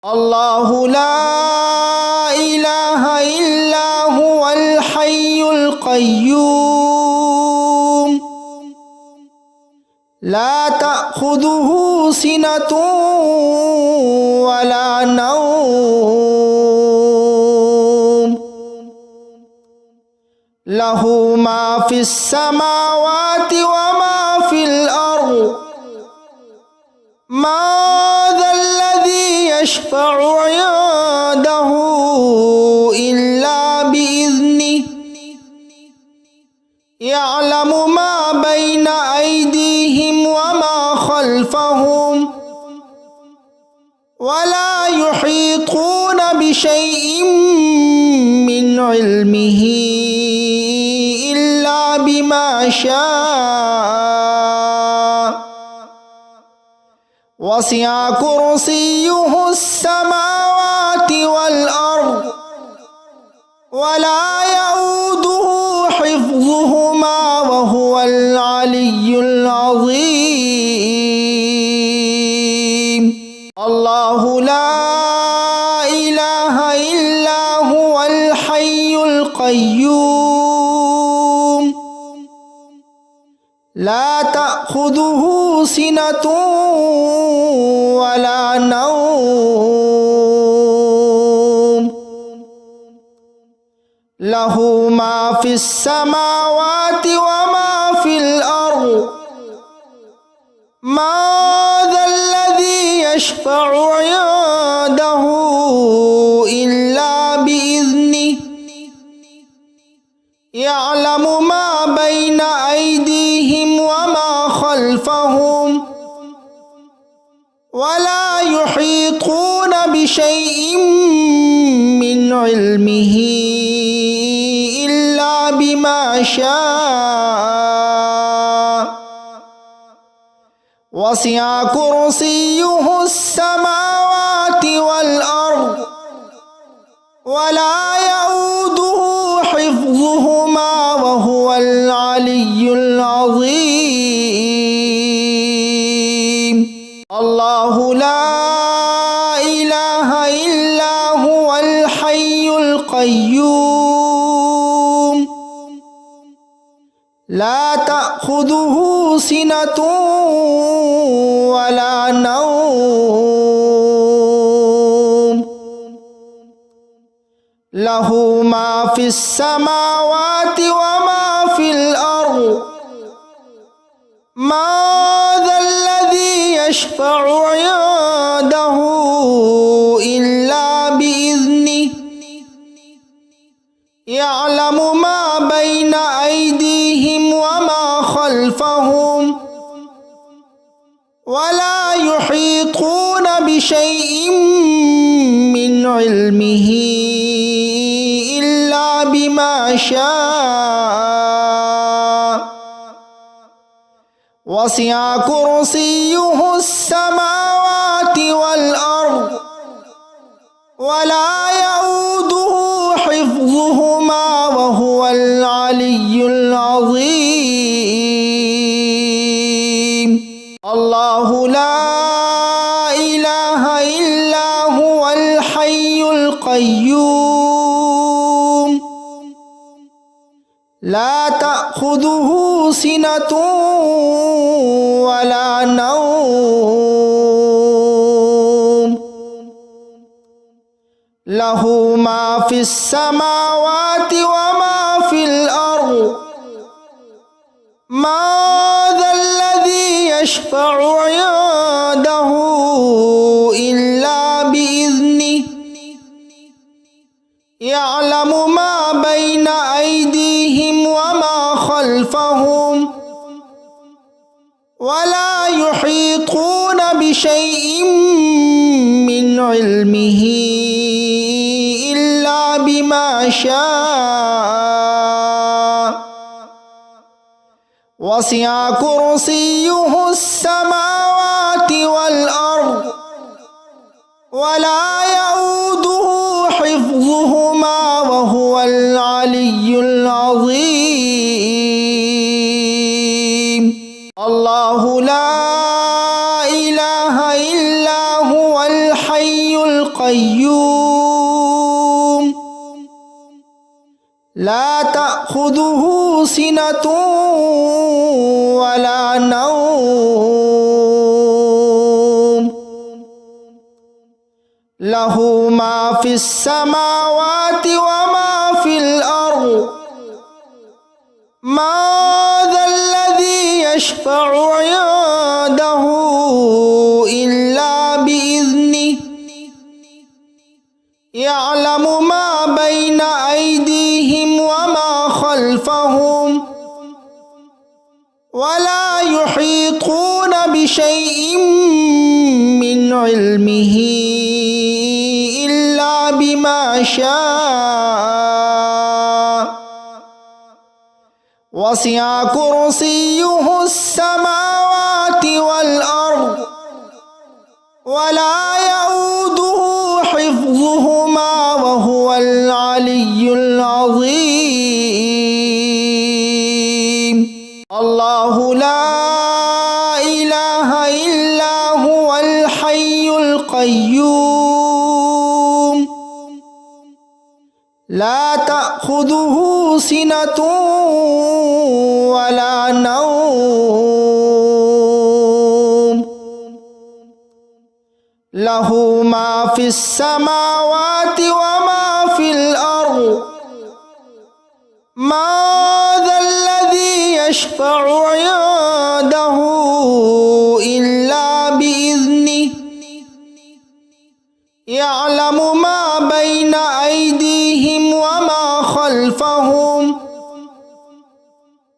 الله لا إله إلا هو الحي القيوم لا تأخذه سنة ولا نوم له ما في السماوات وما في الأرض ما ذا الذي يشفع عنده إلا بإذنه يعلم ما بين أيديهم وما خلفهم ولا يحيطون بشيء من علمه إلا بما شاء وسع كرسيه السماوات والأرض ولا يؤوده حفظهما وهو العلي العظيم الله لا إله إلا هو الحي القيوم لا تأخذه سنة ولا نوم له ما في السماوات وما في الأرض ما ذا الذي يشفع عنده إلا بإذنه يعلم ما بين أيديهم وما خلفهم ولا يحيطون بشيء من علمه إلا بما شاء وسع كرسيه السماوات والأرض ولا يؤوده حفظهما وهو العلي العظيم الله لا إله إلا هو الحي القيوم لا تأخذه سنة ولا نوم له ما في السماوات وما في الأرض ما ذا الذي يشفع عنده إلا بإذنه يعلم ما بين أيديهم وما خلفهم ولا يحيطون بشيء من علمه إلا بما شاء وسع كرسيه السماوات والأرض ولا يؤوده حفظهما وهو العلي العظيم الله لا إله إلا هو الحي القيوم لا تأخذه سنة ولا نوم له ما في السماوات وما في الأرض ما ذا الذي يشفع عنده إلا بإذنه يعلم ما بين أيديهم وما خلفهم ولا يحيطون بشيء من علمه إلا بما شاء وسع كرسيه السماوات والأرض ولا يؤوده حفظهما وهو العلي العظيم الله لا إله إلا هو الحي القيوم القيوم لا تأخذه سنة ولا نوم له ما في السماوات وما في الأرض ما ذا الذي يشفع عنده إلا بإذنه يعلم ما بين أيديهم وما خلفهم ولا يحيطون بشيء من علمه إلا بما شاء وسع كرسيه السماوات والأرض ولا يؤوده حفظهما وهو العلي العظيم الله لا إله إلا هو الحي القيوم لا تأخذه سنة ولا نوم له ما في السماوات وما في الأرض ما ذا الذي يشفع عنده إلا بإذنه يعلم ما بين أيديهم وما خلفهم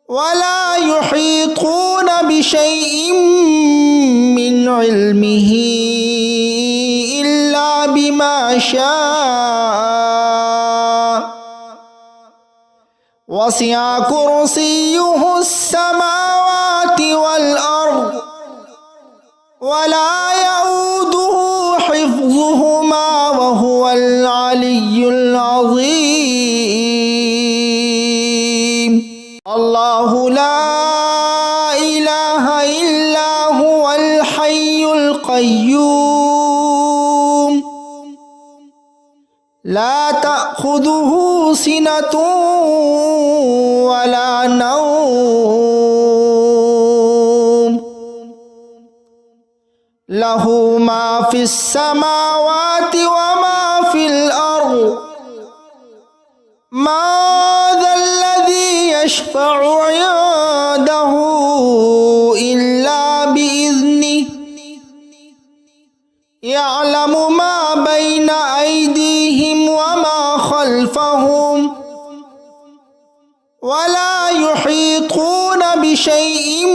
ولا يحيطون بشيء من علمه إلا بما شاء وسع كرسيه السماوات والأرض ولا يؤوده حفظهما وهو العلي العظيم الله لا إله إلا هو الحي القيوم لا تأخذه سنة ولا نوم له ما في السماوات وما في الأرض ما ذا الذي يشفع عنده إلا بإذنه يعلم ما بين أيديهم وما خلفهم ولا يحيطون بشيء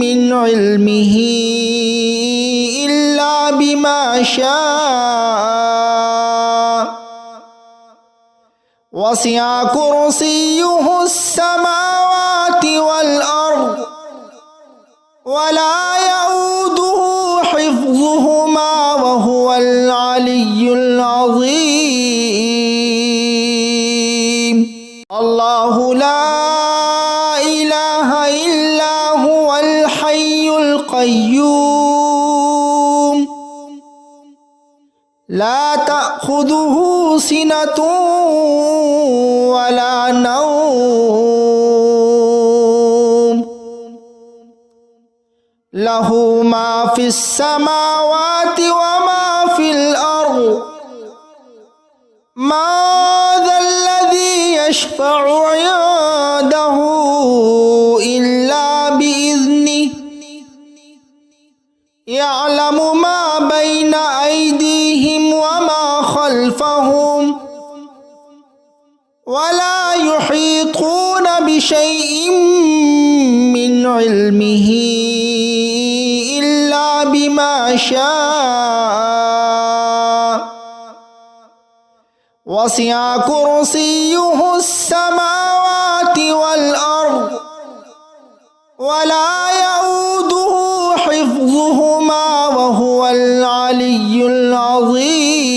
من علمه إلا بما شاء وسع كرسيه السماوات والأرض ولا يؤوده حفظهما وهو العلي العظيم الله لا إله إلا هو الحي القيوم لا تأخذه سنة ولا نوم له ما في السماوات وما في الأرض ما ذا الذي يشفع عنده إلا بإذنه يعلم ما بين أيديهم وما خلفهم ولا يحيطون بشيء من علمه إلا بما شاء وسع كرسيه السماوات والأرض ولا يؤوده حفظهما وهو العلي العظيم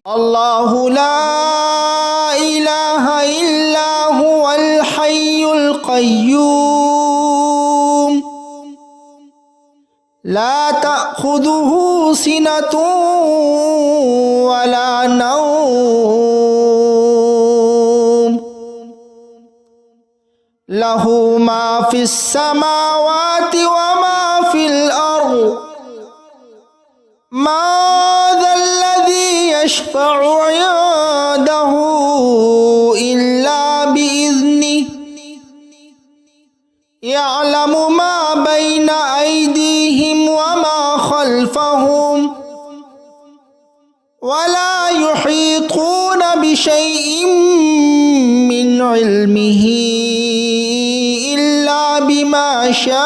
الله لا إله إلا هو الحي القيوم لا تأخذه تأخذه سنة ولا نوم له ما في السماوات وما في الأرض ما ذا الذي يشفع عنده إلا بإذنه يعلم ما بين أيديهم وما خلفهم ولا يحيطون بشيء من علمه إلا بما شاء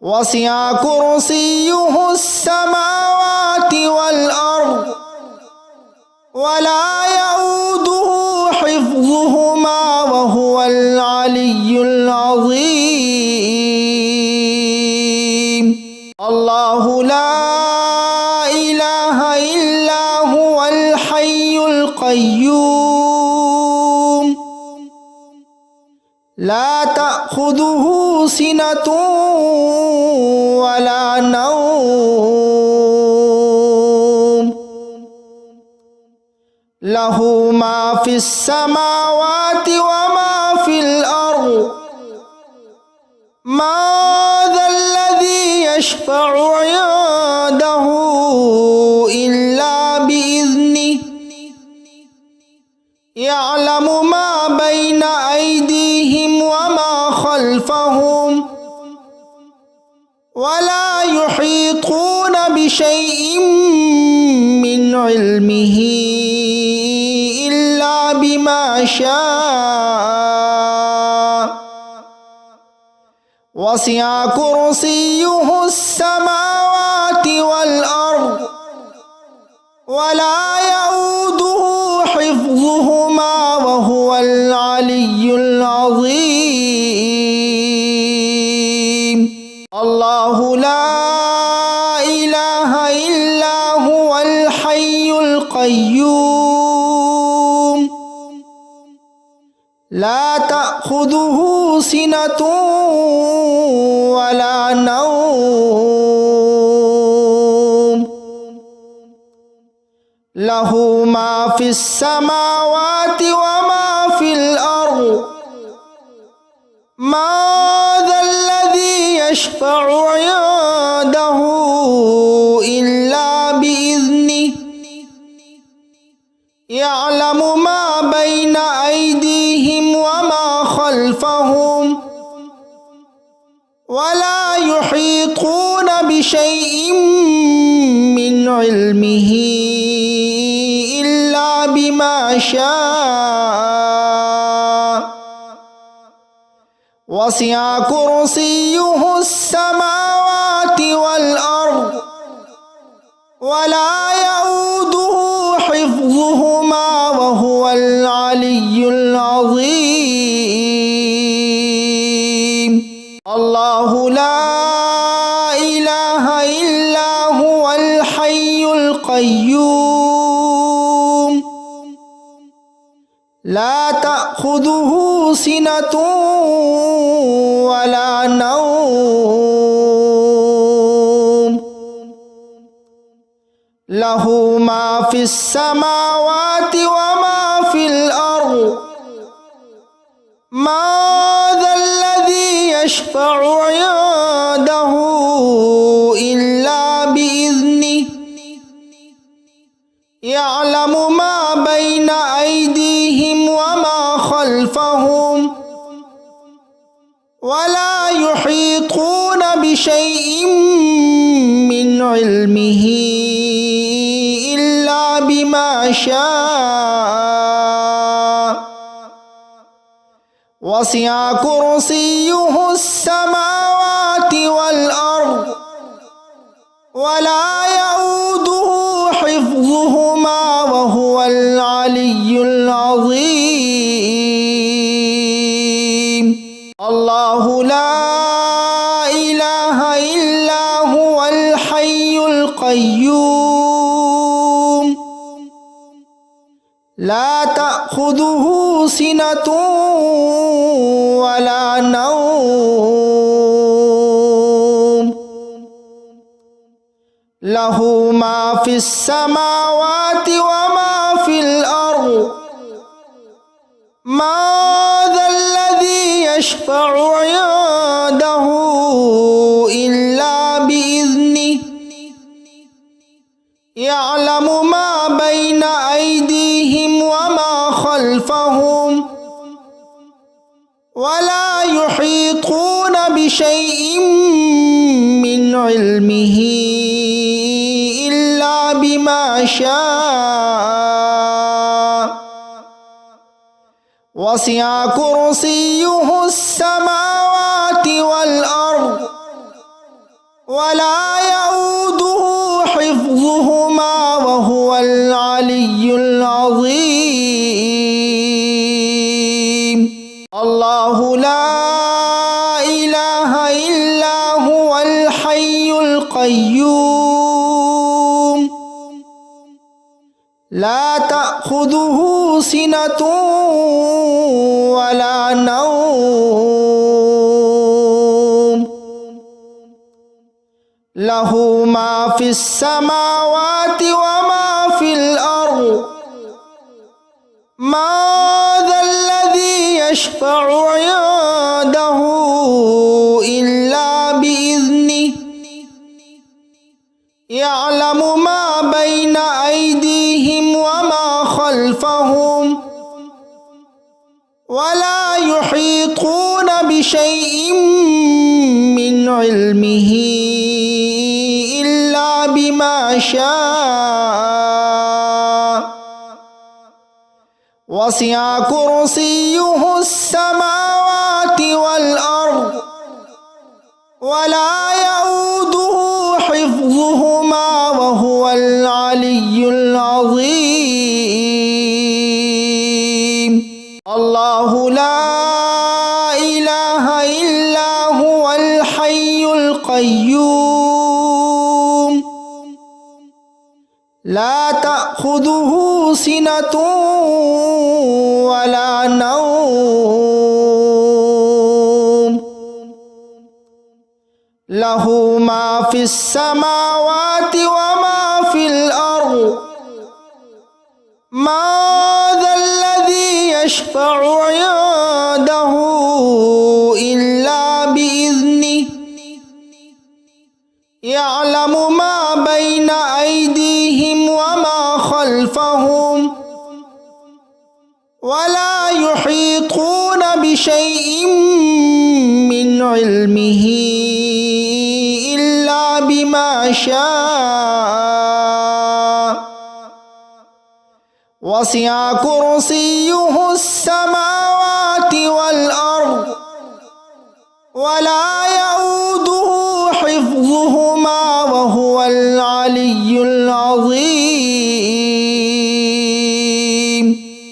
وسع كرسيه السماوات والأرض ولا يؤوده حفظهما وهو العلي العظيم الله لا إله إلا هو الحي القيوم لا تأخذه سنة ولا نوم له ما في السماوات وما في الأرض ما ذا الذي يشفع عنده إلا بإذنه يعلم ما بين أيديهم وما خلفهم ولا يحيطون بشيء من علمه إلا بما شاء وسع كرسيه السماوات والأرض ولا يؤوده حفظهما وهو العلي العظيم الله لا إله إلا هو الحي القيوم لا تأخذه سنة ولا نوم له ما في السماوات وما في الأرض ما ذا الذي يشفع عنده إلا بإذنه يعلم ما بين أيديهم وما خلفهم ولا يحيطون بشيء من علمه إلا بما شاء وسع كرسيه السماوات والأرض ولا يؤوده حفظهما وهو العلي العظيم الله لا إله إلا هو الحي القيوم لا تأخذه سنة ولا نوم له ما في السماوات وما في الأرض ما ذا الذي يشفع عنده إلا بإذنه يعلم ما بين أيديهم وما خلفهم ولا يحيطون بشيء من علمه إلا بما شاء وسع كرسيه السماوات والأرض ولا يؤوده حفظهما وهو العلي العظيم الله لا إله إلا هو الحي القيوم لا تأخذه سنة ولا نوم له ما في السماوات وما في الأرض ما ذا الذي يشفع عنده إلا بإذنه يعلم ما بين أيديهم وما خلفهم ولا يحيطون بشيء من علمه إلا بما شاء وسع كرسيه السماوات والأرض ولا يؤوده حفظهما وهو العلي العظيم الله لا إله إلا هو الحي القيوم لا تأخذه سنة ولا نوم له ما في السماوات وما في الأرض ما ذا الذي يشفع عنده إلا بإذنه يعلم ما بين أيديهم وما خلفهم ولا يحيطون بشيء من علمه إلا بما شاء وسع كرسيه السماوات والأرض ولا يؤوده حفظهما وهو العلي العظيم الله لا إله إلا هو الحي القيوم لا تأخذه سنة ولا نوم له ما في السماوات وما في الأرض ما ذا الذي يشفع عنده إلا بإذنه يعلم ما بين أيديهم وما خلفهم ولا يحيطون بشيء من علمه إلا بما شاء وسع كرسيه السماوات والأرض ولا يؤوده حفظهما وهو العلي العظيم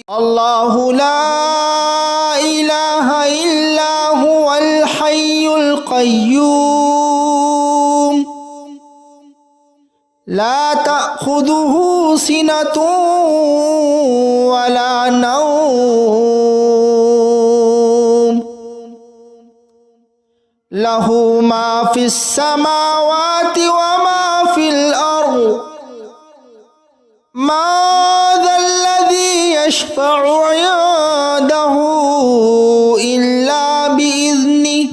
الله لا إله إلا هو الحي القيوم لا تأخذه سنة ولا نوم له ما في السماوات وما في الأرض ما ذا الذي يشفع عنده إلا بإذنه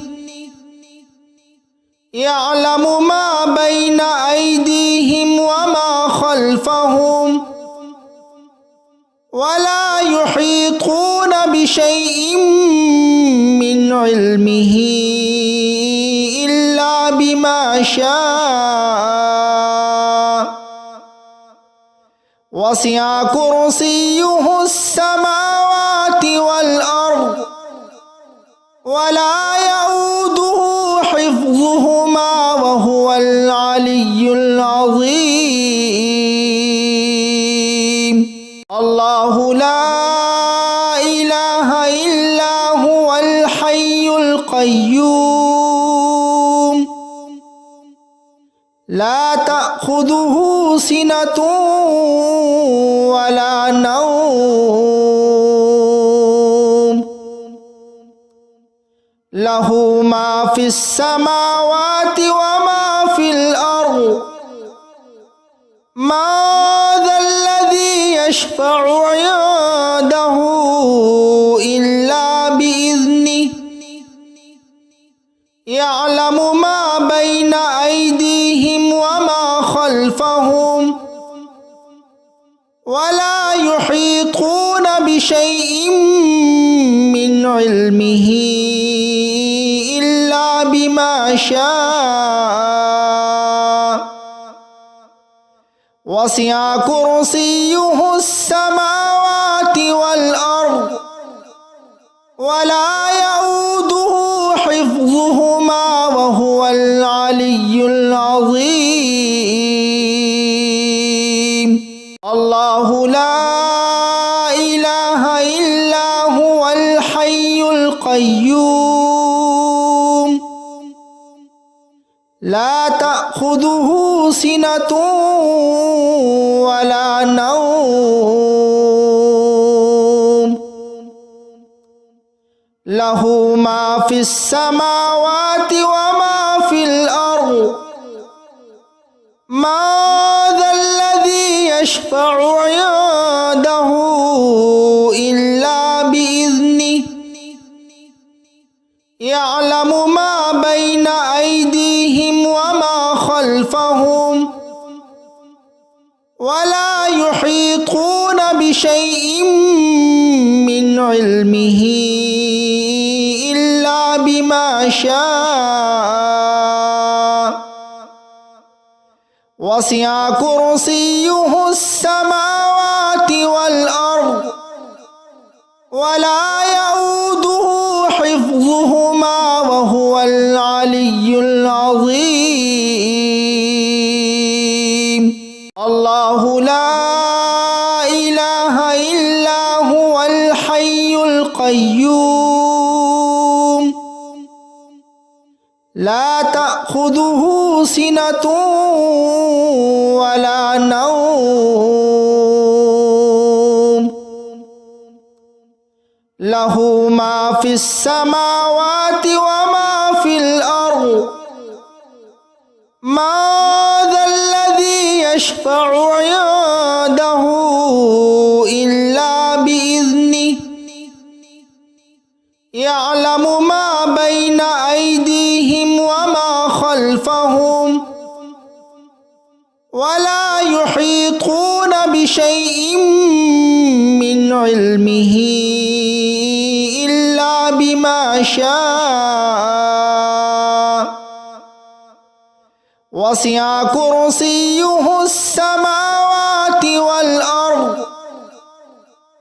يعلم ما بين أيديهم وما خلفهم ولا يحيطون بشيء من علمه إلا بما شاء وسع كرسيه السماوات والأرض ولا يؤوده حفظهما وهو العلي العظيم الله لا إله إلا هو الحي القيوم لا تأخذه سنة ولا نوم له ما في السماوات وما في الأرض ما ذا الذي يشفع عنده إلا بإذنه يعلم ما بين أيديهم وما خلفهم ولا يحيطون بشيء من علمه إلا بما شاء وسع كرسيه السماوات والأرض ولا يؤوده حفظهما وهو العلي العظيم الله لا إله إلا هو الحي القيوم لا تأخذه سنة ولا نوم له ما في السماوات وما في الأرض ما ذا الذي يشفع عنده إلا بإذنه يعلم ما بين أيديهم وما خلفهم ولا يحيطون بشيء من علمه إلا بما شاء وسع كرسيه السماوات والأرض ولا يؤوده حفظهما وهو العلي العظيم الله لا إله إلا هو الحي القيوم لا تأخذه سنة ولا نوم له ما في السماوات وما في الأرض ما ذا الذي يشفع عنده إلا بإذنه يعلم ما بين أيديهم وما خلفهم ولا يحيطون بشيء من علمه إلا بما شاء وسع كرسيه السماوات والأرض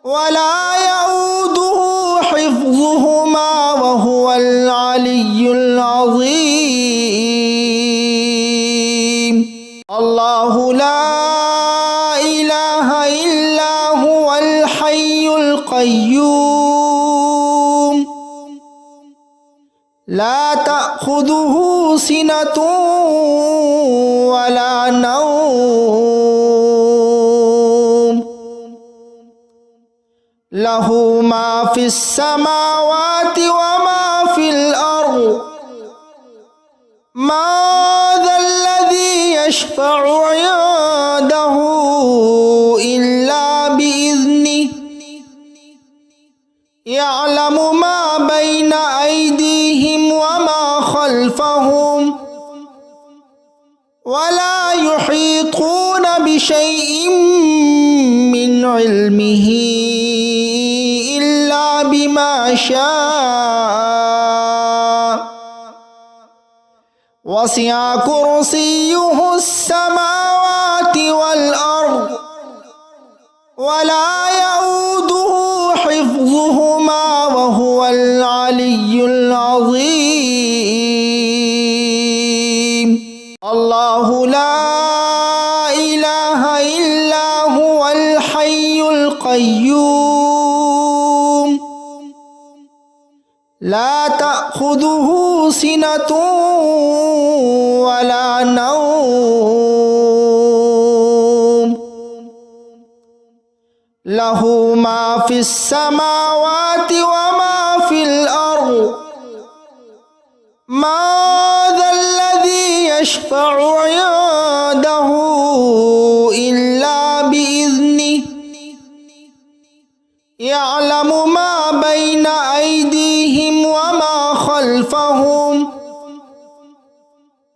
ولا يؤوده حفظهما وهو العلي العظيم الله لا إله إلا هو الحي القيوم لا تأخذه سنة ولا نوم له ما في السماوات وما في الأرض ما ذا الذي يشفع عنده إلا بإذنه يعلم ما بين أيديهم وما خلفهم ولا يحيطون بشيء من علمه إلا بما شاء وسع كرسيه السماوات والأرض ولا يؤوده حفظهما وهو العلي العظيم الله لا إله إلا هو الحي القيوم لا تأخذه سنة ولا نوم له ما في السماوات وما في الأرض ما ذا الذي يشفع عنده إلا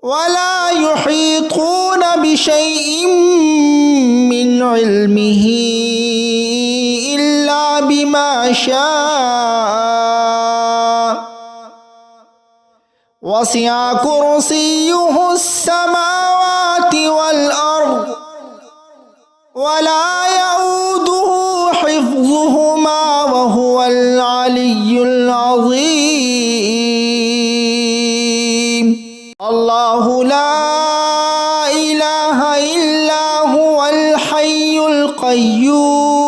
ولا يحيطون بشيء من علمه إلا بما شاء وسع كرسيه السماوات والأرض ولا يؤوده حفظهما وهو العلي العظيم الله لا إله إلا هو الحي القيوم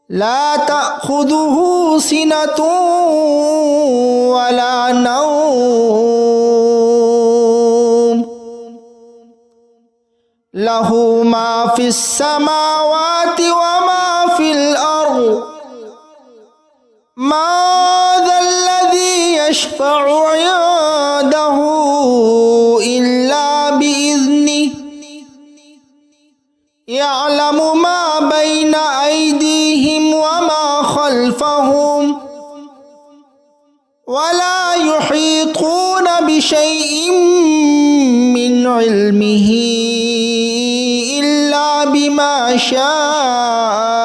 لا تأخذه سنة ولا نوم له ما في السماوات وما في الأرض ما ذا الذي يشفع عنده إلا بإذنه يعلم ما بين أيديهم وما خلفهم ولا يحيطون بشيء من علمه إلا بما شاء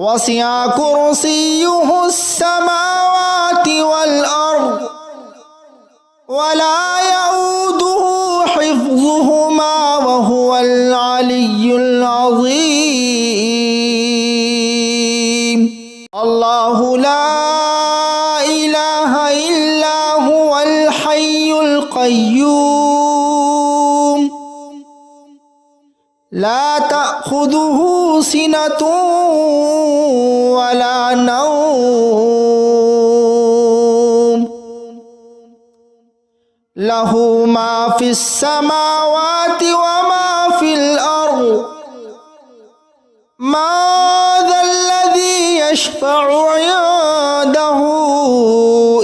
وسع كرسيه السماوات والأرض ولا يؤوده حفظهما وهو العلي العظيم الله لا إله إلا هو الحي القيوم لا تأخذه سنة ولا نوم له ما في السماوات وما في الأرض ما ذا الذي يشفع عنده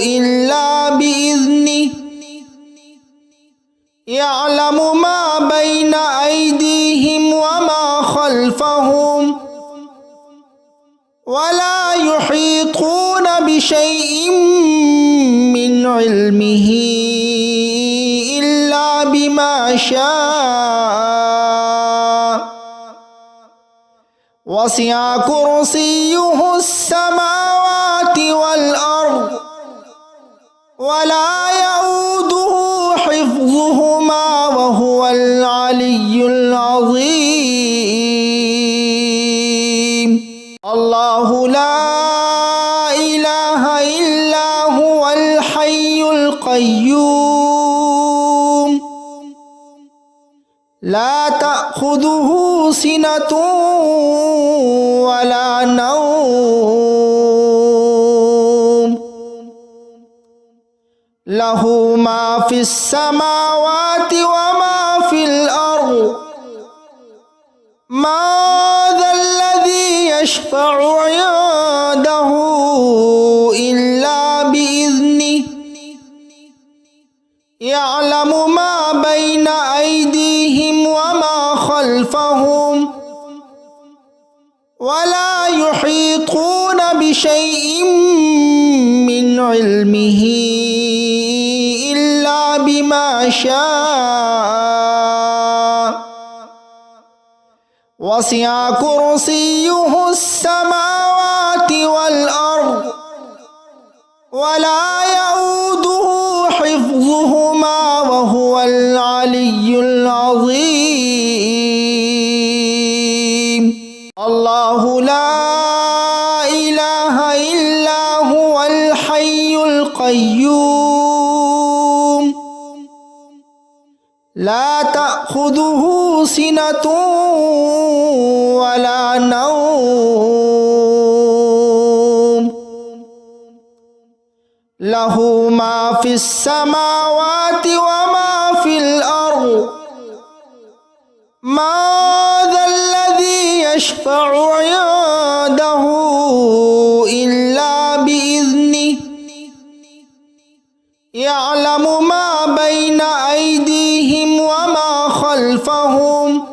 إلا بإذنه يعلم ما بين أيديهم وما خلفهم ولا يحيطون بشيء من علمه إلا بما شاء وسع كرسيه السماوات والأرض ولا يؤوده حفظهما وهو العلي العظيم الله لا إله إلا هو الحي القيوم لا تأخذه سنة ولا نوم له ما في السماوات وما في الأرض ما ذا الذي يشفع عنده إلا بإذنه يعلم ما بين أيديهم وما خلفهم ولا يحيطون بشيء من علمه إلا بما شاء وسع كرسيه السماوات والأرض ولا يؤوده حفظهما وهو العلي العظيم الله لا إله إلا هو الحي القيوم لا تأخذه سنة ولا نوم له ما في السماوات وما في الأرض ما ذا الذي يشفع عنده إلا بإذنه يعلم ما بين أيديهم وما خلفهم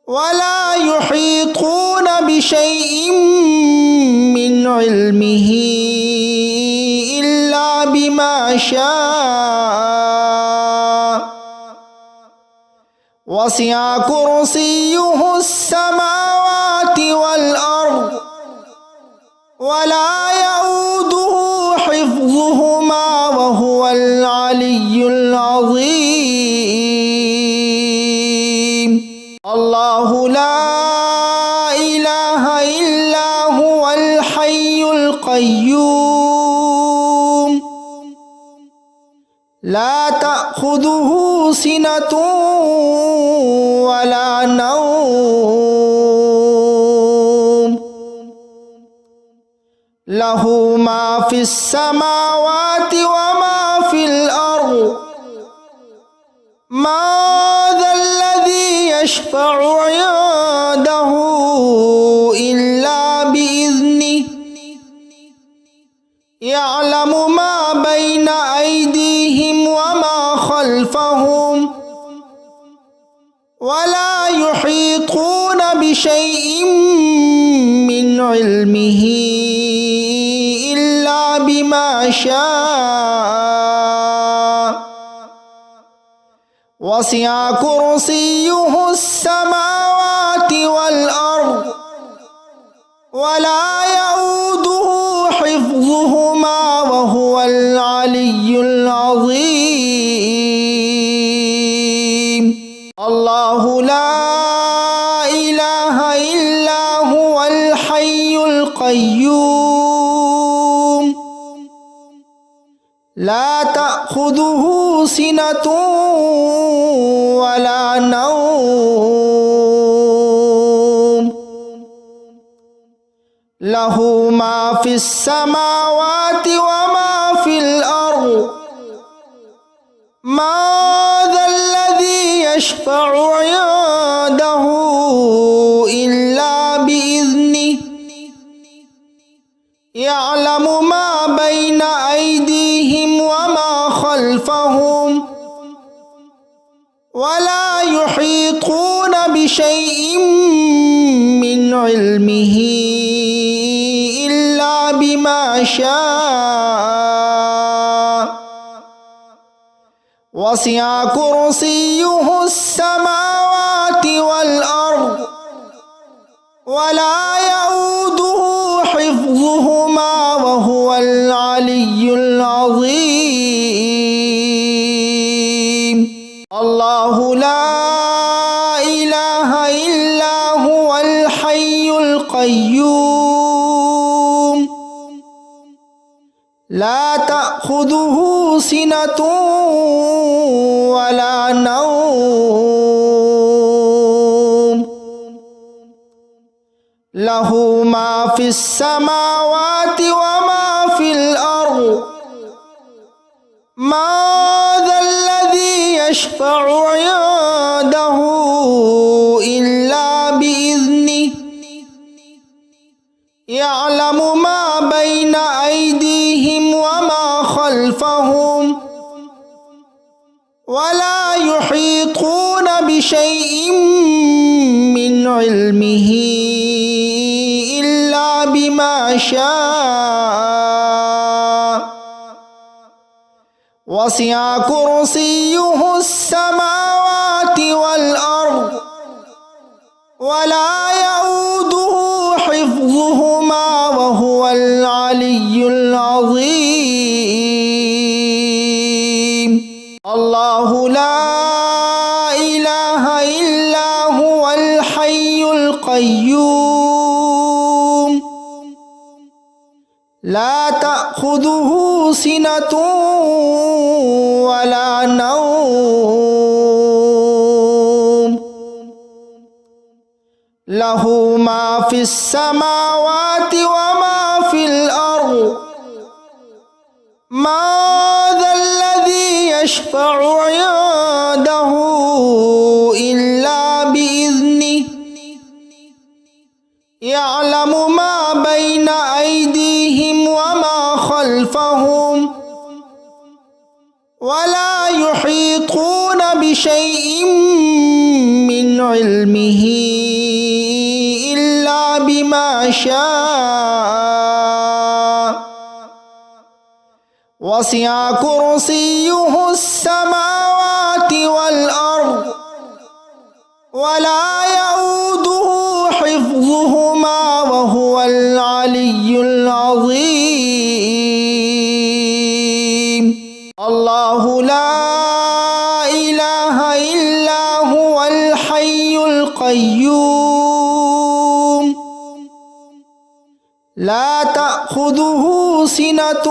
ولا يحيطون بشيء من علمه إلا بما شاء وسع كرسيه السماوات والأرض ولا يؤوده حفظهما وهو العلي العظيم الله لا إله إلا هو الحي القيوم لا تأخذه سنة ولا نوم له ما في السماوات وما في الأرض ما ذا الذي يشفع عنده إلا بإذنه يعلم ما بين أيديهم وما خلفهم ولا يحيطون بشيء من علمه إلا بما شاء وسع كرسيه السماوات والأرض ولا يؤوده حفظهما وهو العلي العظيم الله لا إله إلا هو الحي القيوم لا تأخذه سنة ولا نوم له ما في السماوات وما في الأرض ما ذا الذي يشفع عنده إلا بإذنه يعلم ما بين أيديهم وما خلفهم ولا يحيطون بشيء من علمه إلا بما شاء وسع كرسيه السماوات والأرض ولا يؤوده حفظهما وهو العلي العظيم الله لا إله إلا هو الحي القيوم لا تأخذه سنة ولا نوم له ما في السماوات وما في الأرض ما ذا الذي يشفع عنده إلا بإذنه يعلم ما بين أيديهم وما خلفهم ولا يحيطون بشيء من علمه إلا بما شاء وسع كرسيه السماوات والأرض ولا يؤوده حفظهما وهو العلي العظيم الله لا إله إلا هو الحي القيوم لا تأخذه سنة ولا نوم له ما في السماوات وما في الأرض ما ذا الذي يشفع عنده إلا بإذنه يعلم ما بين أيديهم وما خلفهم ولا يحيطون بشيء من علمه إلا بما شاء وسع كرسيه السماوات والأرض ولا يؤوده حفظهما وهو العلي العظيم. الله لا إله إلا هو الحي القيوم لا تأخذه سنة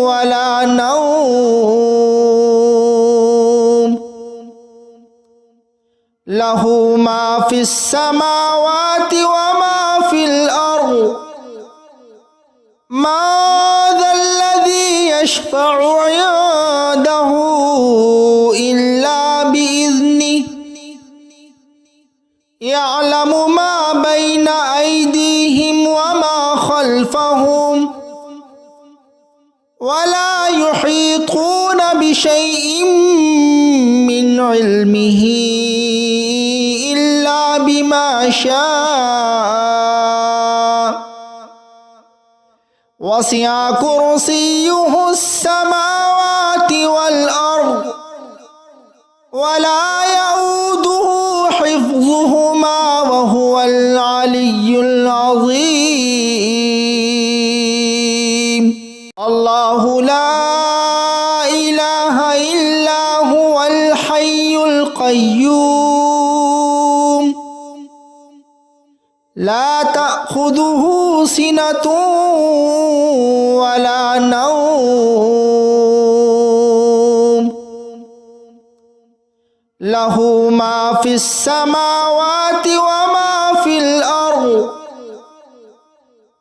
ولا نوم له ما في السماوات وما في الأرض ما ذا الذي يشفع عنده إلا بإذنه يعلم ما بين أيديهم وما خلفهم ولا يحيطون بشيء من علمه إلا بما شاء وسع كرسيه السماوات والأرض ولا يؤوده حفظهما وهو العلي العظيم. الله لا إله إلا هو الحي القيوم لا تأخذه سنة ولا نوم له ما في السماوات وما في الأرض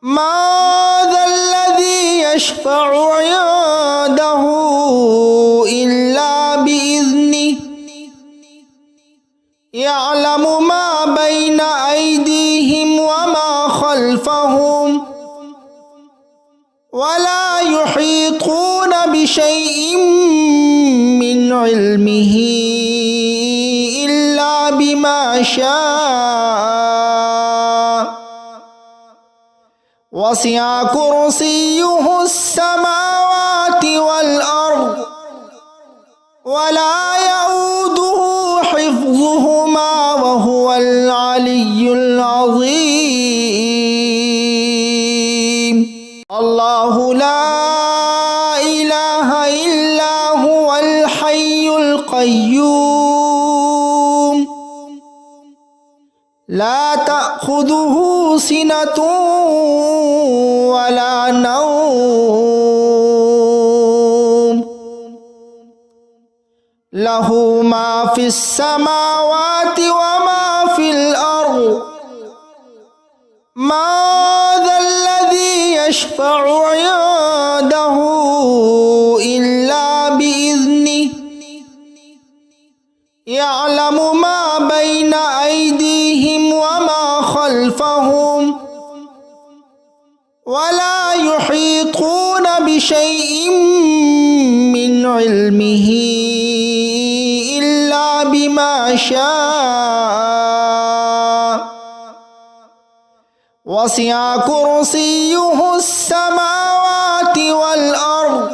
ما ذا الذي يشفع عنده إلا بإذنه يعلم ما بين أيديهم وما خلفهم ولا يحيطون بشيء من علمه إلا بما شاء وسع كرسيه السماوات والأرض ولا يؤوده حفظهما وهو العلي العظيم. الله لا إله إلا هو الحي القيوم لا تأخذه سنة ولا نوم له ما في السماوات وما في الأرض ما ذا الذي يشفع عنده إلا بإذنه يعلم ما بين أيديهم وما خلفهم ولا يحيطون بشيء من علمه إلا بما شاء وسع كرسيه السماوات والأرض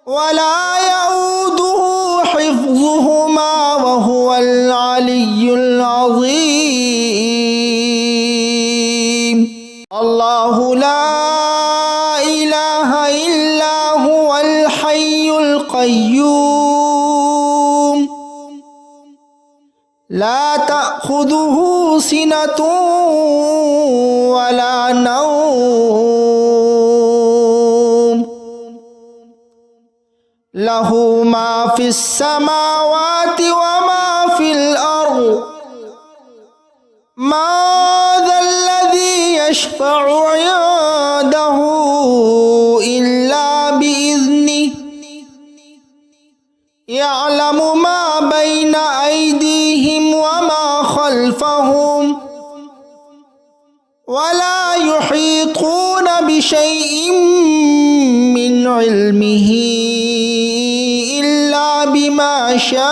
ولا يؤوده حفظهما وهو العلي العظيم. الله لا إله إلا هو الحي القيوم لا تأخذه سنة ولا نوم له ما في السماوات وما في الأرض ما ذا الذي يشفع عنده إلا بإذنه يعلم ما بين أيديهم وما خلفهم ولا يحيطون بشيء من علمه إلا بما شاء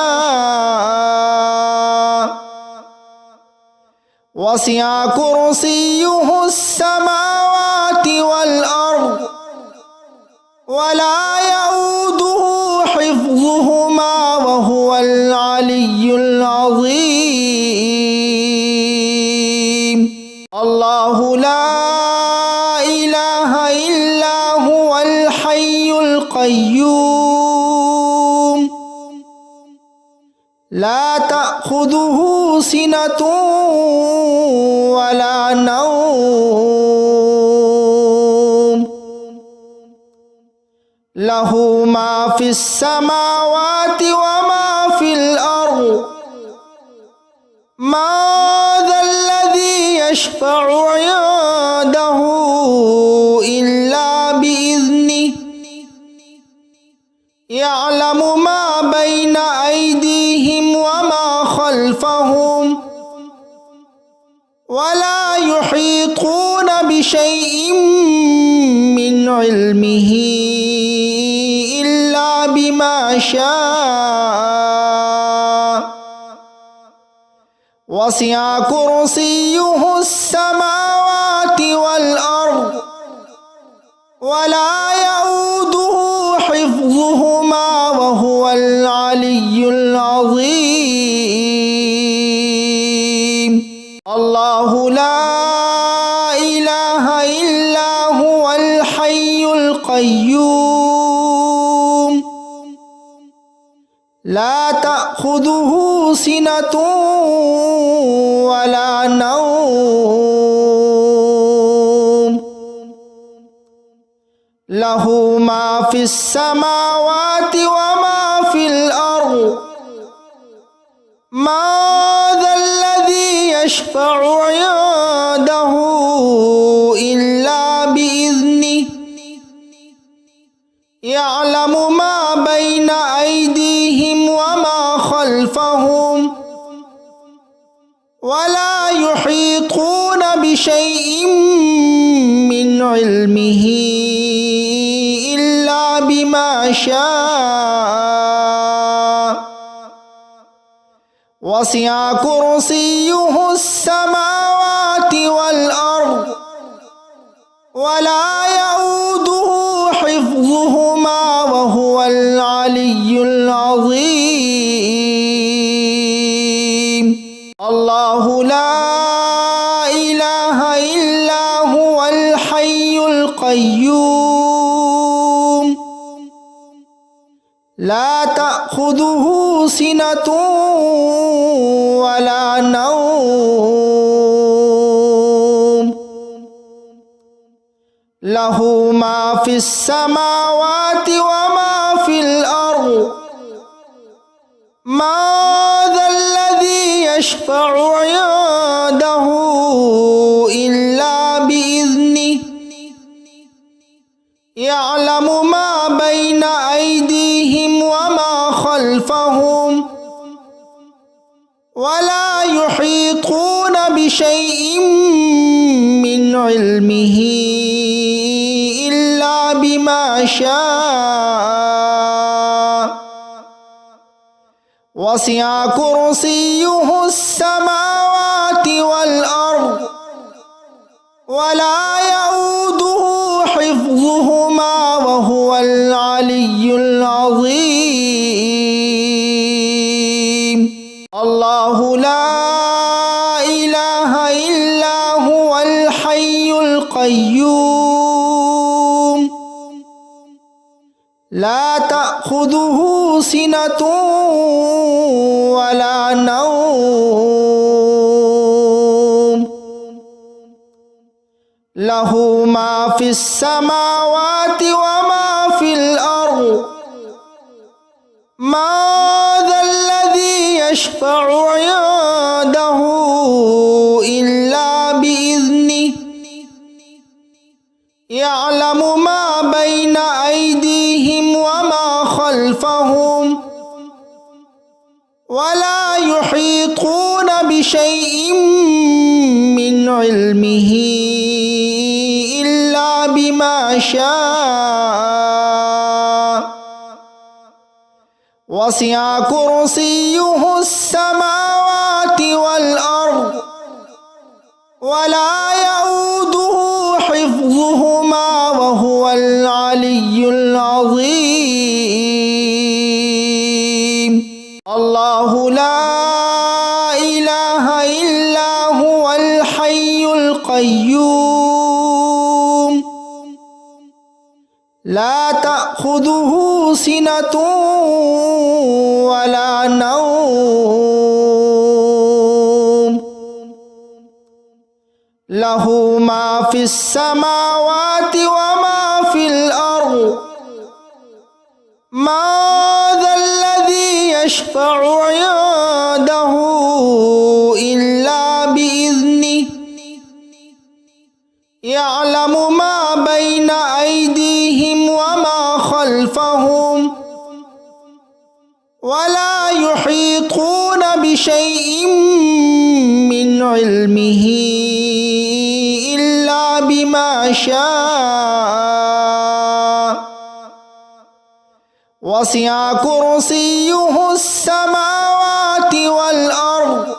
وسع كرسيه السماوات والأرض إله إلا هو الحي القيوم لا تأخذه سنة ولا نوم له ما في السماوات وما في الأرض ما ذا الذي يشفع عنده إلا بإذنه يعلم ما بين أيديهم وما خلفهم ولا يحيطون بشيء من علمه إلا بما شاء وسع كرسيه السماوات والأرض ولا يؤوده حفظهما وهو العلي العظيم الله لا إله إلا هو الحي القيوم لا تأخذه سنة ولا نوم له ما في السماوات وما في الأرض ما ذا الذي يشفع عنده إلا بإذنه يعلم ما بين أيديهم وما خلفهم ولا يحيطون بشيء من علمه إلا بما شاء وسع كرسيه السماوات والأرض ولا يؤوده حفظهما وهو العلي العظيم الله لا إله إلا هو الحي القيوم لا تأخذه سنة ولا نوم له ما في السماوات وما في الأرض ما ذا الذي يشفع عنده إلا بإذنه يعلم ما بين أيديهم وما خلفهم ولا يحيطون بشيء من علمه إلا بما شاء وسع كرسيه السماوات والأرض ولا يؤوده حفظهما وهو العلي العظيم الله لا إله إلا هو الحي القيوم لا تأخذه سنة ولا نوم له ما في السماوات وما في الأرض ما ذا الذي يشفع عنده إلا بإذنه يعلم ما بين أيديهم وما خلفهم ولا يحيطون بشيء من علمه إلا بما شاء وسع كرسيه السماوات والأرض ولا يؤوده حفظهما وهو العلي العظيم الله لا إله إلا هو الحي القيوم لا تأخذه سنة ولا نوم له ما في السماوات وما في الأرض ما ذا الذي يشفع عنده إلا بإذنه يعلم ما بين أيديهم وما خلفهم ولا يحيطون بشيء من علمه إلا بما شاء وسع كرسيه السماوات والأرض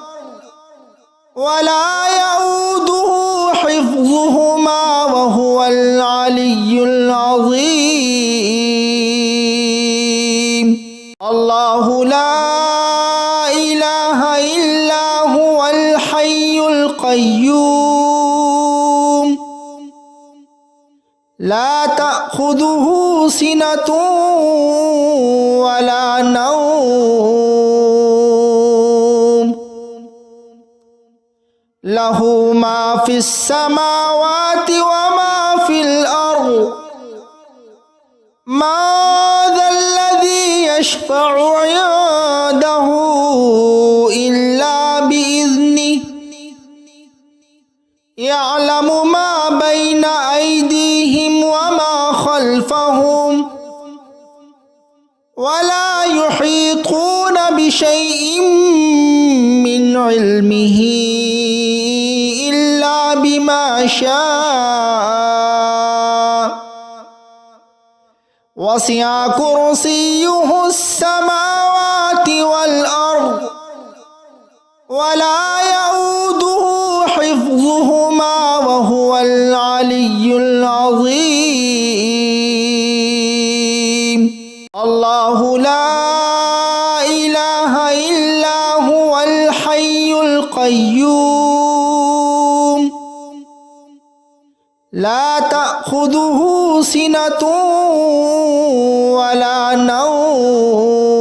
ولا يؤوده حفظهما وهو العلي العظيم الله لا إله إلا هو الحي القيوم لا تأخذه سنة ولا نوم له ما في السماوات وما في الأرض ما ذا الذي يشفع عنده إلا بإذنه يعلم ما بين أيديهم وما خلفهم ولا يحيطون بشيء من علمه إلا بما شاء وسع كرسيه السماوات والأرض ولا يؤوده حفظهما وهو العلي العظيم الله لا إله إلا هو الحي القيوم لا تأخذه سنة ولا نوم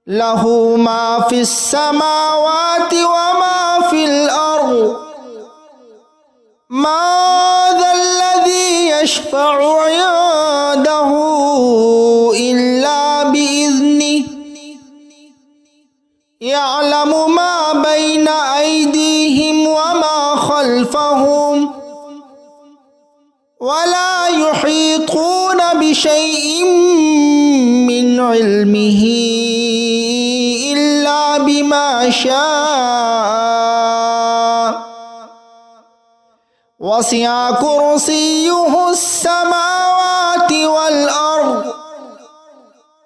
له ما في السماوات وما في الأرض ما ذا الذي يشفع عنده إلا بإذنه يعلم ما بين أيديهم وما خلفهم ولا يحيطون بشيء من علمه إلا بما شاء وسع كرسيه السماوات والأرض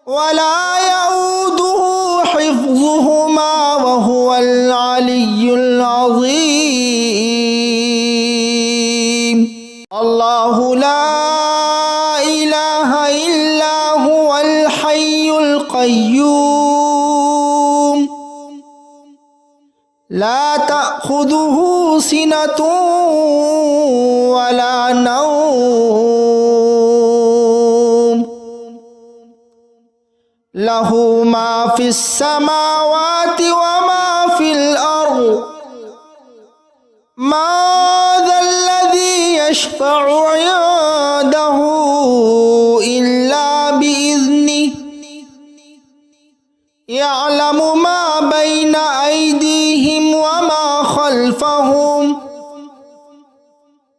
ولا يؤوده حفظهما وهو العلي العظيم الله لا إله إلا هو الحي القيوم لا تأخذه سنة ولا نوم له ما في السماوات وما في الأرض ما ذا الذي يشفع عنده إلا بإذنه يعلم ما بين أيديهم وما خلفهم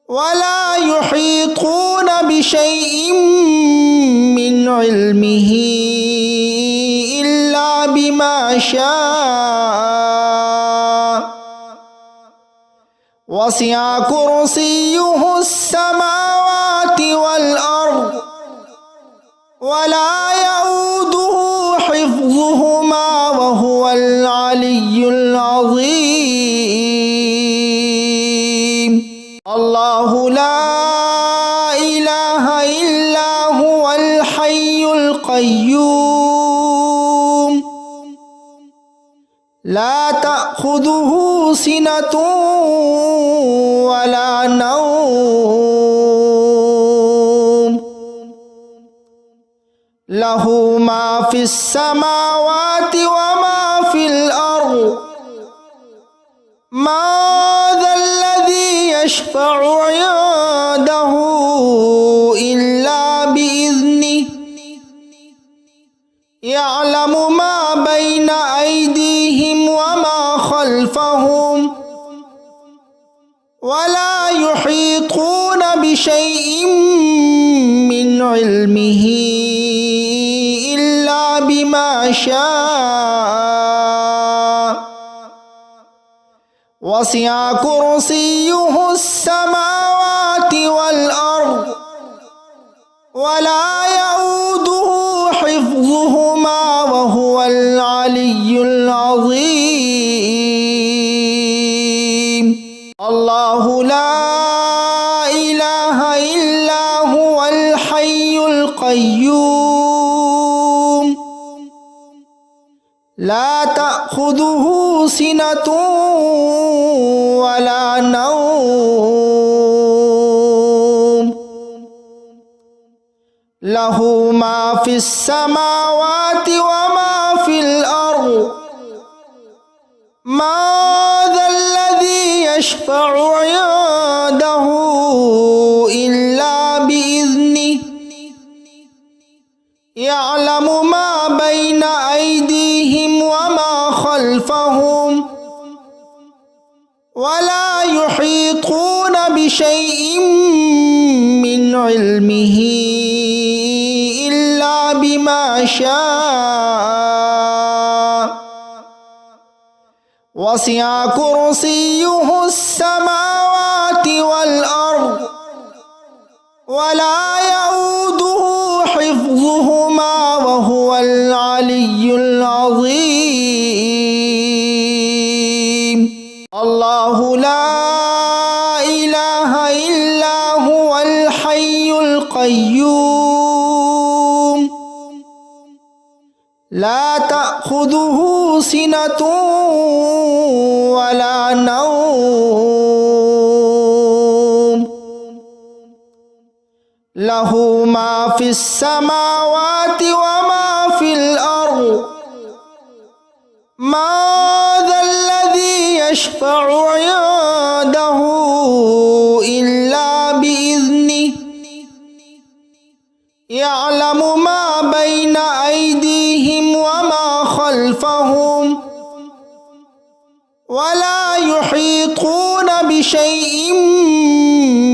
ولا يحيطون بشيء من علمه إلا بما شاء وسع كرسيه السماوات والأرض ولا يؤوده حفظهما وهو العلي العظيم الله لا إله إلا هو الحي القيوم لا تأخذه سنة ولا نوم في السماوات وما في الأرض ما ذا الذي يشفع عنده إلا بإذنه يعلم ما بين أيديهم وما خلفهم ولا يحيطون بشيء من علمه إلا بما شاء وسع كرسيه السماوات والأرض ولا يؤوده حفظهما وهو العلي العظيم الله لا إله إلا هو الحي القيوم لا تأخذه سنة ولا نوم له ما في السماوات وما في الأرض ما ذا الذي يشفع عنده إلا بإذنه يعلم ما بين أيديهم وما خلفهم ولا يحيطون بشيء من علمه إلا بما شاء وسع كرسيه السماوات والأرض ولا يؤوده حفظهما وهو العلي العظيم الله لا إله إلا هو الحي القيوم لا تأخذه سنة ولا نوم له ما في السماوات وما في الأرض ما ذا الذي يشفع عنده إلا بإذنه يعلم ما بين أيديهم وما خلفهم ولا يحيطون بشيء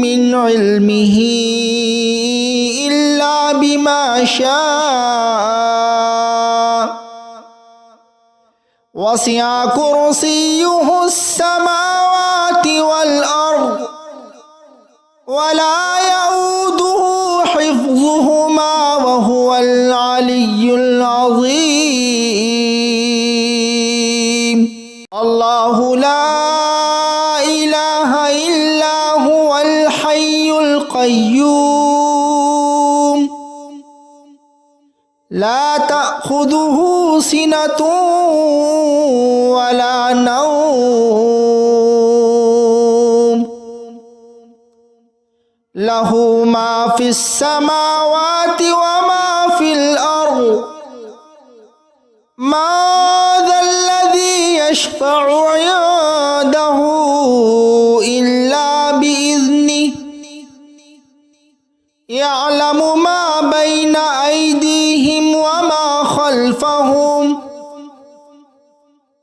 من علمه إلا بما شاء وسع كرسيه السماوات والأرض ولا يؤوده حفظهما وهو العلي العظيم الله لا إله إلا هو الحي القيوم لا تأخذه سنة ولا نوم له ما في السماوات وما في الأرض ما ذا الذي يشفع عنده إلا بإذنه يعلم ما بين أيديهم وما خلفهم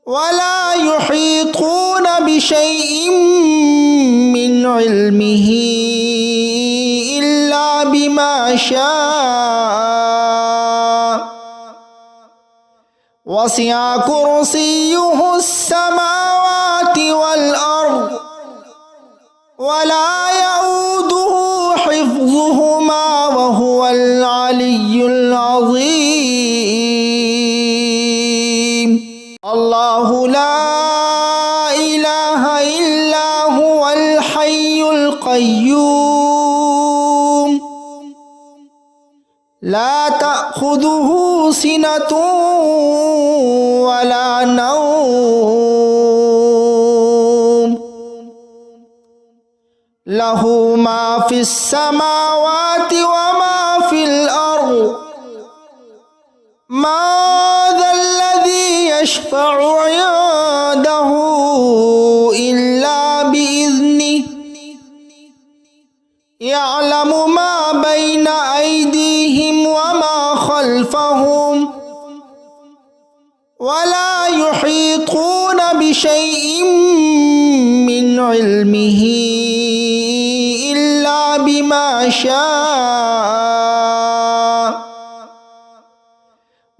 ولا يحيطون بشيء من علمه إلا بما شاء وسع كرسيه السماوات والأرض ولا يؤوده حفظهما وهو العلي العظيم الله لا إله إلا هو الحي القيوم لا تأخذه سنة ولا نوم له ما في السماوات وما في الأرض ما ذا الذي يشفع عنده إلا بإذنه يعلم ما بين أيديهم وما خلفهم ولا يحيطون بشيء من علمه إلا بما شاء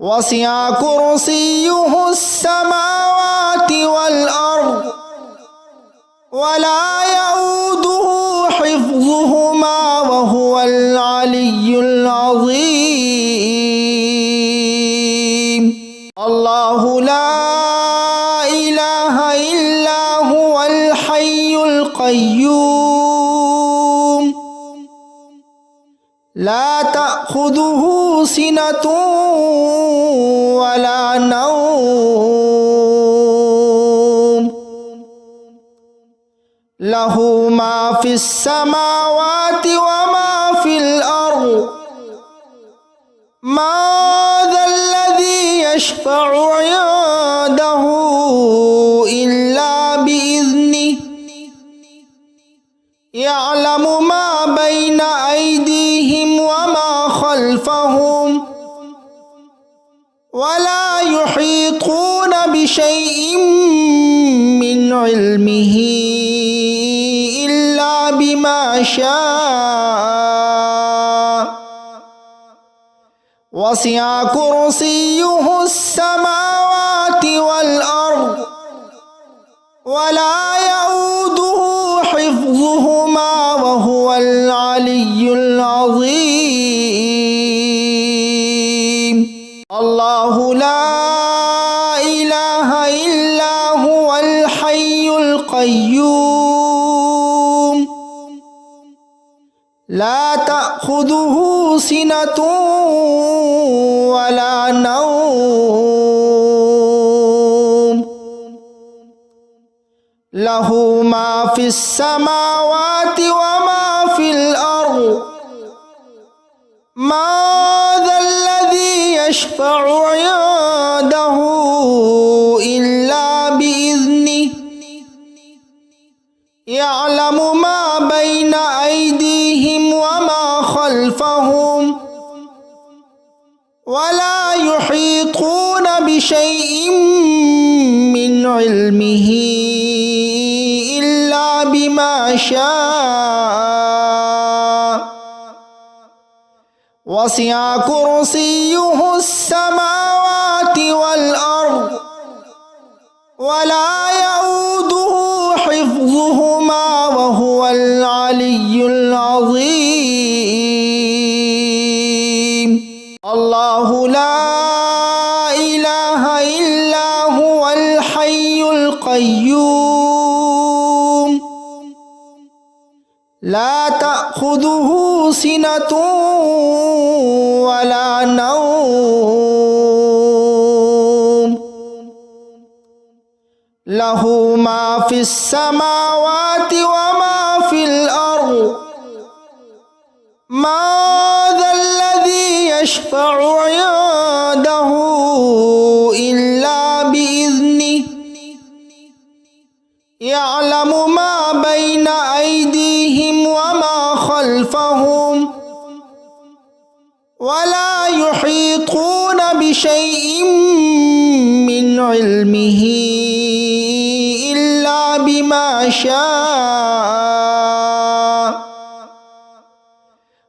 وسع كرسيه السماوات والأرض ولا يؤوده حفظهما وهو العلي العظيم الله لا إله إلا هو الحي القيوم لا تأخذه سنة ولا نوم له ما في السماوات وما في الأرض ما ذا الذي يشفع عنده إلا بإذنه يعلم ما بين أيديهم وما خلفهم ولا يحيطون بشيء من علمه إلا بما شاء وسع كرسيه السماوات والأرض ولا يؤوده حفظهما وهو العلي العظيم الله لا إله إلا هو الحي القيوم لا تأخذه سنة ولا نوم له ما في السماوات وما في الأرض ما ذا الذي يشفع عنده إلا بإذنه يعلم ما بين أيديهم وما خلفهم ولا يحيطون بشيء من علمه إلا بما شاء وسع كرسيه السماوات والأرض ولا يؤوده حفظهما وهو العلي العظيم الله لا إله إلا هو الحي القيوم لا تأخذه سنة ولا نوم له ما في السماوات وما في الأرض ما ذا الذي يشفع عنده إلا بإذنه يعلم ما بين أيديهم وما خلفهم ولا يحيطون بشيء من علمه إلا بما شاء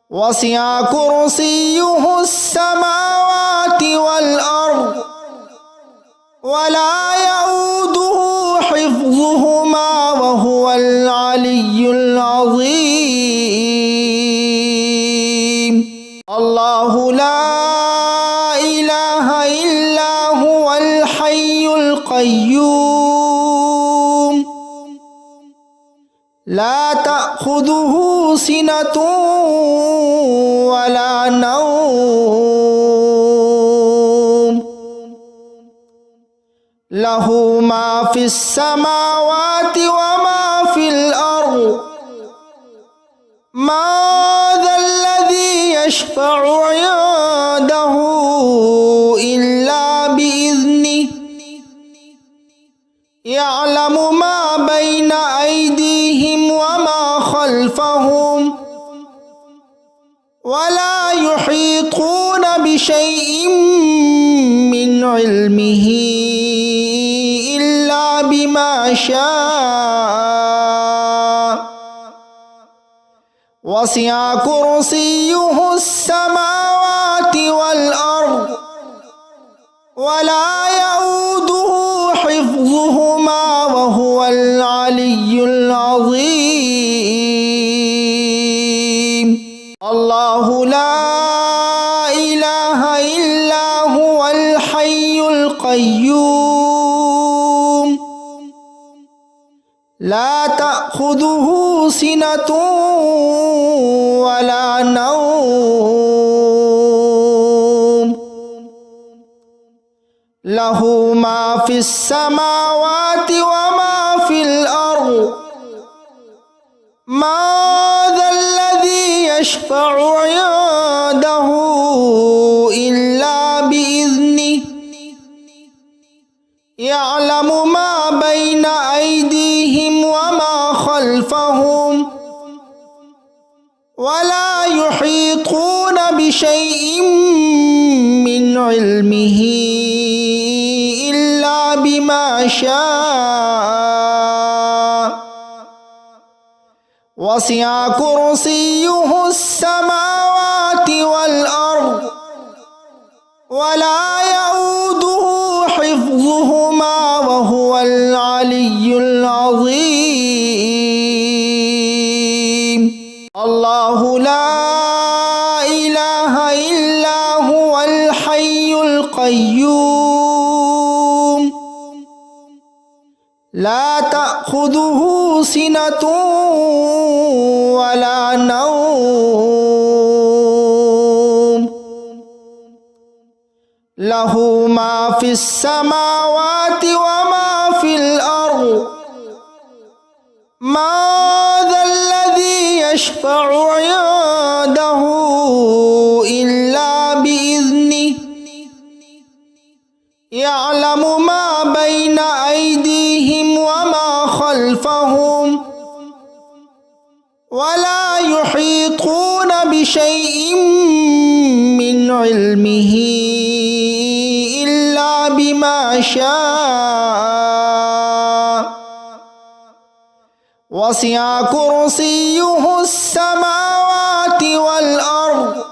وسع كرسيه السماوات والأرض ولا يؤوده حفظهما وهو العلي العظيم الله لا إله إلا هو الحي القيوم لا تأخذه سنة ولا نوم له ما في السماوات وما في الأرض ما ذا الذي يشفع عنده إلا خلفهم ولا يحيطون بشيء من علمه إلا بما شاء وسع كرسيه السماوات والأرض ولا يؤوده حفظهما وهو العلي العظيم الله لا إله إلا هو الحي القيوم لا تأخذه سنة ولا نوم له ما في السماوات وما في الأرض ما ذا الذي يشفع عنده إلا بإذنه يعلم ما بين أيديهم وما خلفهم ولا يحيطون بشيء من علمه إلا بما شاء وسع كرسيه السماوات والأرض ولا يؤوده حفظهما وهو العلي العظيم الله لا إله إلا هو الحي القيوم لا تأخذه سنة ولا نوم له ما في السماوات وما في الأرض ما ذا الذي يشفع عنده إلا بإذنه يعلم ما بين أيديهم وما خلفهم ولا يحيطون بشيء من علمه إلا بما شاء وسع كرسيه السماوات والأرض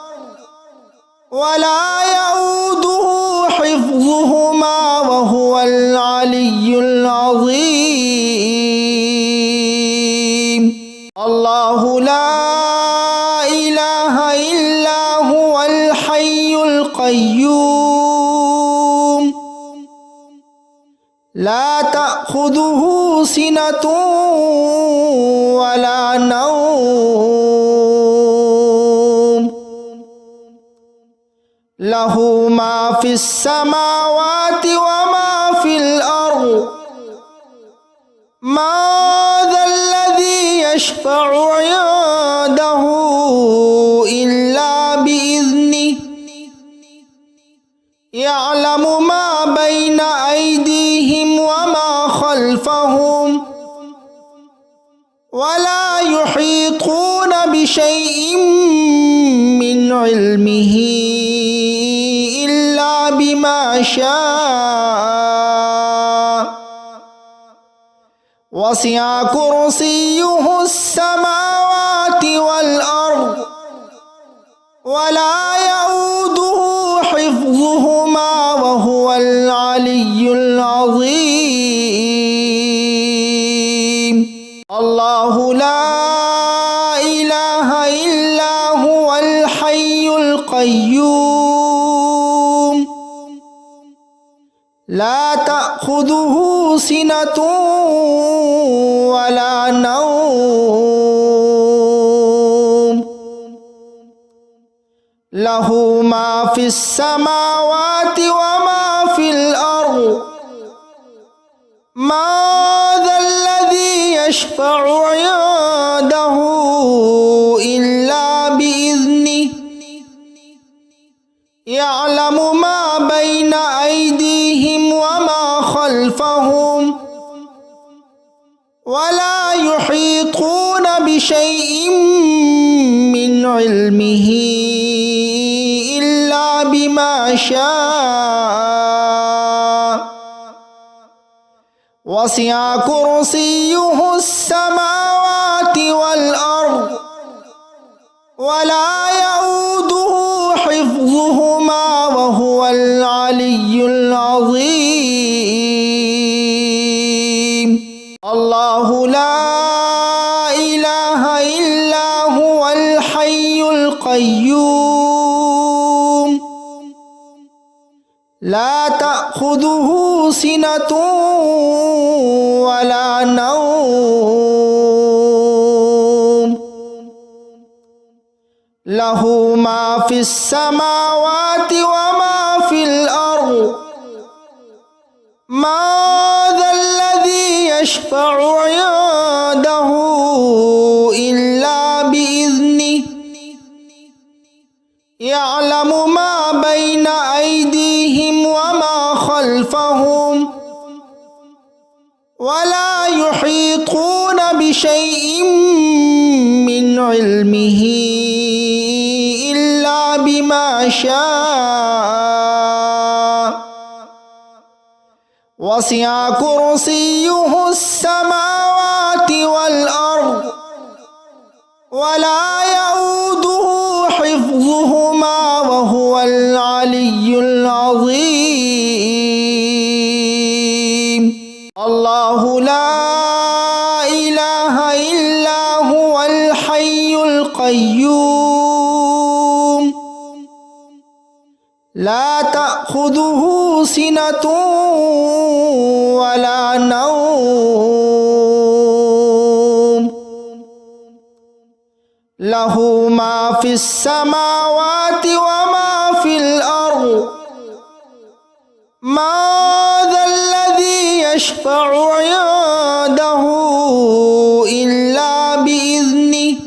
ولا يؤوده حفظهما وهو العلي العظيم الله لا إله إلا هو الحي القيوم لا تأخذه سنة ولا نوم له ما في السماوات وما في الأرض ما ذا الذي يشفع عنده إلا بإذنه يعلم ما بين أيديهم وما خلفهم ولا يحيطون بشيء من علمه إلا بما شاء وسع كرسيه السماوات والأرض ولا يؤوده حفظهما وهو العلي العظيم الله لا إله إلا هو الحي القيوم لا تأخذه سنة ولا نوم له ما في السماوات وما في الأرض ما ذا الذي يشفع عنده إلا بإذنه يعلم ما بين أيديهم وما خلفهم ولا يحيطون بشيء من علمه إلا بما شاء وسع كرسيه السماوات والأرض ولا يؤوده حفظهما وهو العلي العظيم الله لا إله إلا هو الحي القيوم لا تأخذه سنة ولا نوم له ما في السماوات وما في الأرض ما ذا الذي يشفع عنده إلا بإذنه يعلم ما بين أيديهم وما خلفهم ولا يحيطون بشيء من علمه إلا بما شاء وسع كرسيه السماوات والأرض ولا يؤوده حفظهما وهو العلي العظيم الله لا إله إلا هو الحي القيوم لا تأخذه سنة ولا نوم له ما في السماوات وما في الأرض ما ذا الذي يشفع عنده إلا بإذنه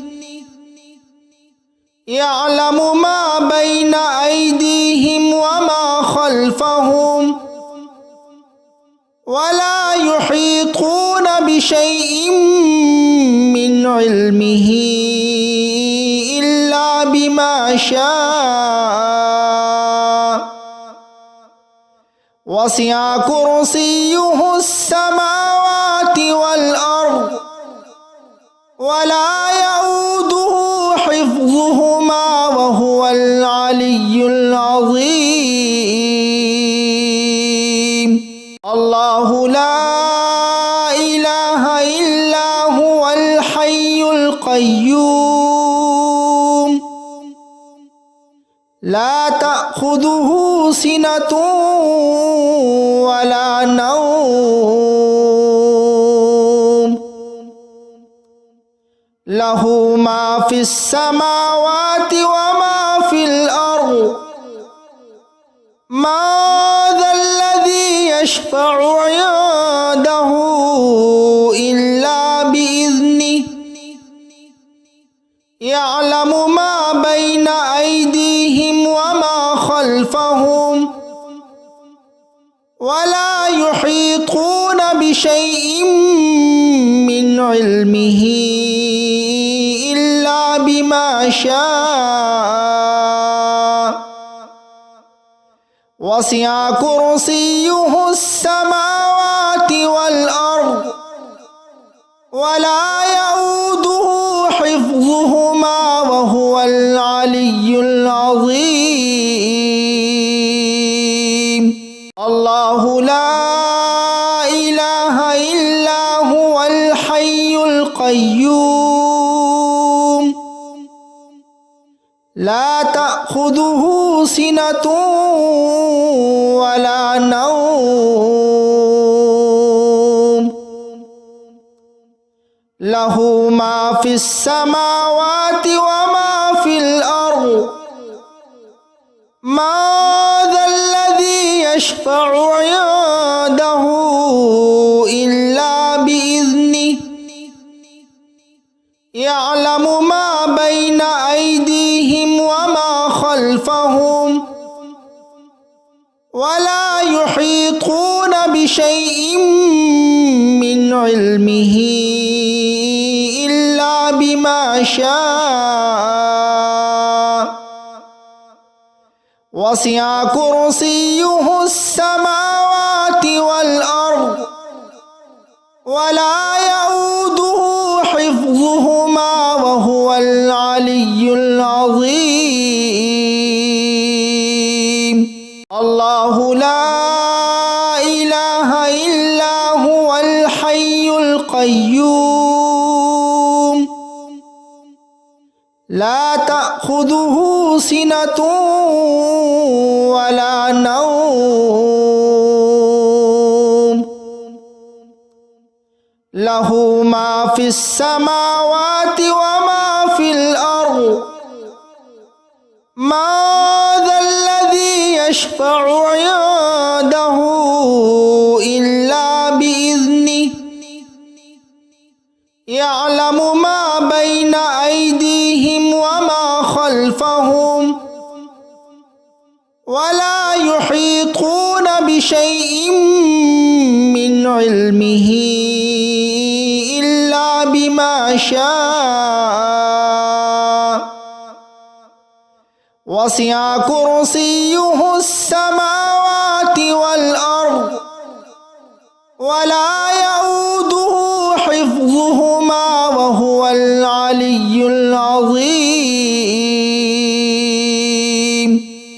يعلم ما بين أيديهم وما خلفهم ولا يحيطون بشيء من علمه إلا بما شاء وسع كرسيه السماوات والأرض ولا يؤوده حفظهما وهو العلي العظيم الله لا إله إلا هو الحي القيوم لا تأخذه سنة ولا نوم له ما في السماوات وما في الأرض ما ذا الذي يشفع عنده إلا بإذنه يعلم ما بين أيديهم وما خلفهم ولا يحيطون بشيء من علمه إلا بما شاء وسع كرسيه السماوات والأرض ولا يؤوده حفظهما وهو العلي العظيم الله لا إله إلا هو الحي القيوم لا تأخذه سنة ولا نوم له ما في السماوات وما في الأرض ما ذا الذي يشفع عنده إلا بإذنه يعلم ما بين أيديهم وما خلفهم ولا يحيطون بشيء من علمه إلا بما بما شاء وسع كرسيه السماوات والأرض ولا يؤوده حفظهما وهو العلي العظيم الله لا إله إلا هو الحي القيوم لا تأخذه سنة ولا نوم له ما في السماوات وما في الأرض ما ذا الذي يشفع عنده إلا بإذنه يعلم ما بين أيديهم وما خلفهم ولا يحيطون بشيء من علمه إلا بما شاء وسع كرسيه السماوات والأرض ولا يؤوده حفظهما وهو العلي العظيم